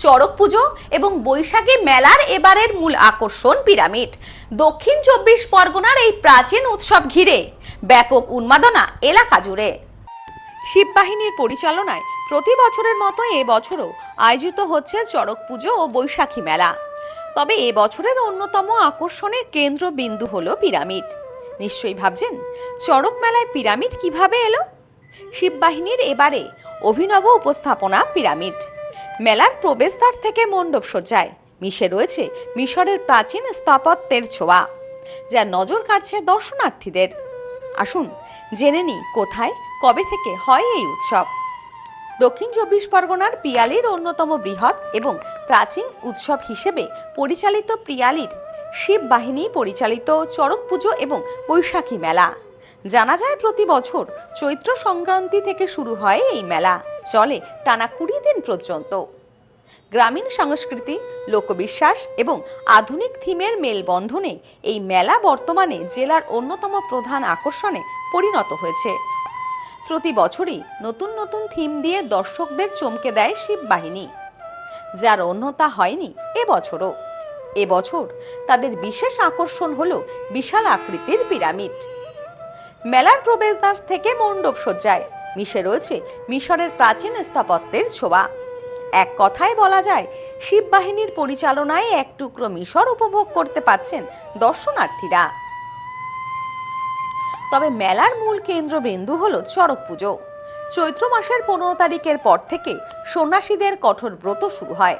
চড়ক পুজো এবং বৈশাখী মেলার এবারের মূল আকর্ষণ পিরামিড। দক্ষিণ 24 পরগনার এই প্রাচীন উৎসব ঘিরে ব্যাপক উন্মাদনা এলাকা জুড়ে। শিববাহিনীর পরিচালনায় প্রতি বছরের মতো এবছরও আয়োজিত হচ্ছে চড়ক পুজো ও বৈশাখী মেলা। তবে এবছরের অন্যতম আকর্ষণের কেন্দ্রবিন্দু হলো পিরামিড। নিশ্চয়ই ভাবছেন, চড়ক মেলায় পিরামিড কিভাবে এলো? শিববাহিনীর এবারে অভিনব উপস্থাপনা পিরামিড। মেলার প্রবেশদ্বার থেকে মণ্ডপ সজ্জায় মিশে রয়েছে মিশরের প্রাচীন স্থাপত্যের ছোঁয়া, যা নজর কাড়ছে দর্শনার্থীদের। আসুন জেনে নিই কোথায়, কবে থেকে হয় এই উৎসব। দক্ষিণ 24 পরগনার পিয়ালির অন্যতম বৃহৎ এবং প্রাচীন উৎসব হিসেবে পরিচালিত পিয়ালির শিব বাহিনী পরিচালিত চড়ক পুজো এবং বৈশাখী মেলা। জানা যায় প্রতি বছর চৈত্র সংক্রান্তি থেকে শুরু হয় এই মেলা, চলে টানা 20 দিন পর্যন্ত। গ্রামীণ সংস্কৃতি, লোকবিশ্বাস এবং আধুনিক থিমের মেলবন্ধনে এই মেলা বর্তমানে জেলার অন্যতম প্রধান আকর্ষণে পরিণত হয়েছে। প্রতি বছরই নতুন নতুন থিম দিয়ে দর্শকদের চমকে দেয় শিববাহিনী, যার অন্যতা হয়নি এবছরও। এবছর তাদের বিশেষ আকর্ষণ হলো বিশাল আকৃতির পিরামিড। মেলার প্রবেশদ্বার থেকে মণ্ডপ সজ্জায় মিশে রয়েছে মিশরের প্রাচীন স্থাপত্যের ছোঁয়া। এক কথায় বলা যায়, শিববাহিনীর পরিচালনায় এক টুকরো মিশর উপভোগ করতে পাচ্ছেন দর্শনার্থীরা। তবে মেলার মূল কেন্দ্রবিন্দু হলো চড়ক পুজো। চৈত্র মাসের 15 তারিখের পর থেকে সন্ন্যাসীদের কঠোর ব্রত শুরু হয়।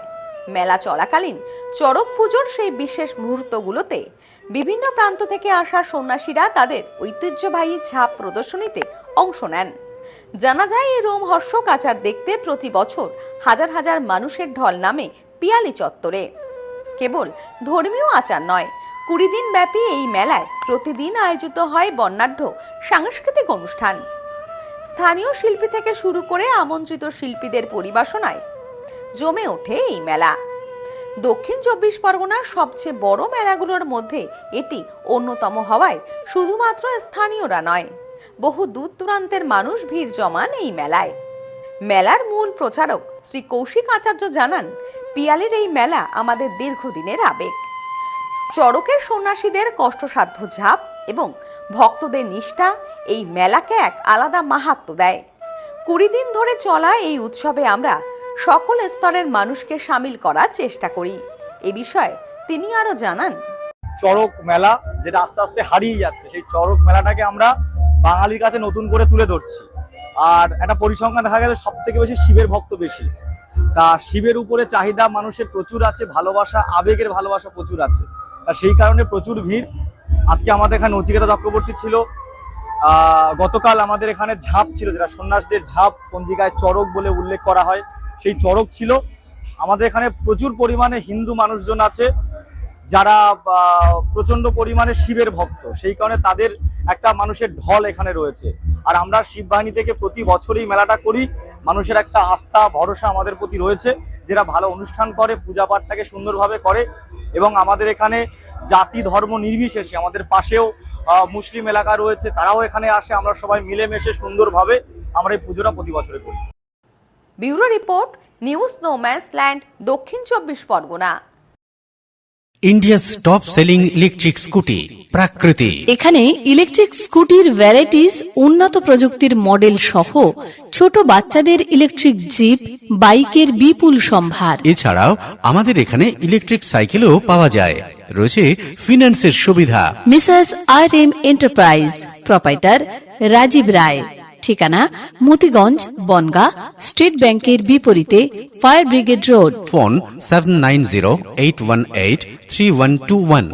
মেলা চলাকালীন চড়ক পুজোর সেই বিশেষ মুহূর্তগুলোতে বিভিন্ন প্রান্ত থেকে আসা সন্ন্যাসীরা তাদের ঐতিহ্যবাহী ছাপ প্রদর্শনীতে অংশ নেন। জানা যায়, এই রোমহর্ষক আচার দেখতে প্রতি বছর হাজার হাজার মানুষের ঢল নামে পিয়ালি চত্বরে। কেবল ধর্মীয় আচার নয়, 20 দিন ব্যাপী এই মেলায় প্রতিদিন আয়োজিত হয় বর্ণাঢ্য সাংস্কৃতিক অনুষ্ঠান। স্থানীয় শিল্পী থেকে শুরু করে আমন্ত্রিত শিল্পীদের পরিবেশনায় জমে ওঠে এই মেলা। দক্ষিণ 24 পরগনার সবচেয়ে বড় মেলাগুলোর মধ্যে এটি অন্যতম হওয়ায় শুধুমাত্র স্থানীয়রা নয়, বহু দূর দূরান্তের মানুষ ভিড় জমান এই মেলায়। মেলার মূল প্রচারক শ্রী কৌশিক আচার্য জানান, পিয়ালির এই মেলা আমাদের দীর্ঘদিনের আবেগ। চড়কের সন্ন্যাসীদের কষ্টসাধ্য ঝাঁপ এবং ভক্তদের নিষ্ঠা এই মেলাকে এক আলাদা মাহাত্ম্য দেয়। 20 দিন ধরে চলা এই উৎসবে আমরা সকল স্তরের মানুষকে সামিল করার চেষ্টা করি। এ বিষয়ে তিনি আরো জানান, চড়ক মেলা যেটা আস্তে আস্তে হারিয়ে যাচ্ছে, সেই চড়ক মেলাটাকে আমরা বাঙালির কাছে নতুন করে তুলে ধরছি। আর একটা পরিসংখ্যান দেখা গেছে, সব থেকে বেশি শিবের ভক্ত বেশি। তা শিবের উপরে চাহিদা মানুষের প্রচুর আছে, ভালোবাসা, আবেগের ভালোবাসা প্রচুর আছে। তা সেই কারণে প্রচুর ভিড়। আজকে আমাদের এখানে নচিকেতা চক্রবর্তী ছিল, গতকাল আমাদের এখানে ঝাঁপ ছিল, যেটা সন্ন্যাসীদের ঝাঁপ, পঞ্জিকায় চড়ক বলে উল্লেখ করা হয়, সেই চড়ক ছিল। আমাদের এখানে প্রচুর পরিমাণে হিন্দু মানুষজন আছে যারা প্রচন্ড পরিমাণে শিবের ভক্ত, সেই কারণে তাদের একটা মানুষের ঢল এখানে রয়েছে। আর আমরা শিববাহিনী থেকে প্রতি বছরই মেলাটা করি। মানুষের একটা আস্থা, ভরসা আমাদের প্রতি রয়েছে, যারা ভালো অনুষ্ঠান করে, পূজা পাঠটাকে সুন্দরভাবে করে। এবং আমাদের এখানে জাতি ধর্ম নির্বিশেষে, আমাদের পাশেও মুসলিম এলাকা রয়েছে, তারাও এখানে আসে। আমরা সবাই মিলেমিশে সুন্দরভাবে আমরা এই পুজোটা প্রতি বছরে করি। Bureau report, news no man's land, দক্ষিণ 24 Pargana. India's top selling electric scooty Prakriti. এখানে ইলেকট্রিক স্কুটির ভ্যারাইটিস, উন্নত প্রযুক্তির মডেল সহ ছোট বাচ্চাদের ইলেকট্রিক জিপ, বাইকের বিপুল সম্ভার। এছাড়াও আমাদের এখানে ইলেকট্রিক সাইকেলও পাওয়া যায়। রয়েছে ফিন্যান্সের সুবিধা। Mrs RM enterprise, proprietor Rajib Roy. ঠিকানা মতিগঞ্জ, বনগাঁ, স্টেট ব্যাংকের বিপরীতে, ফায়ার ব্রিগেড রোড। ফোন 7908183121।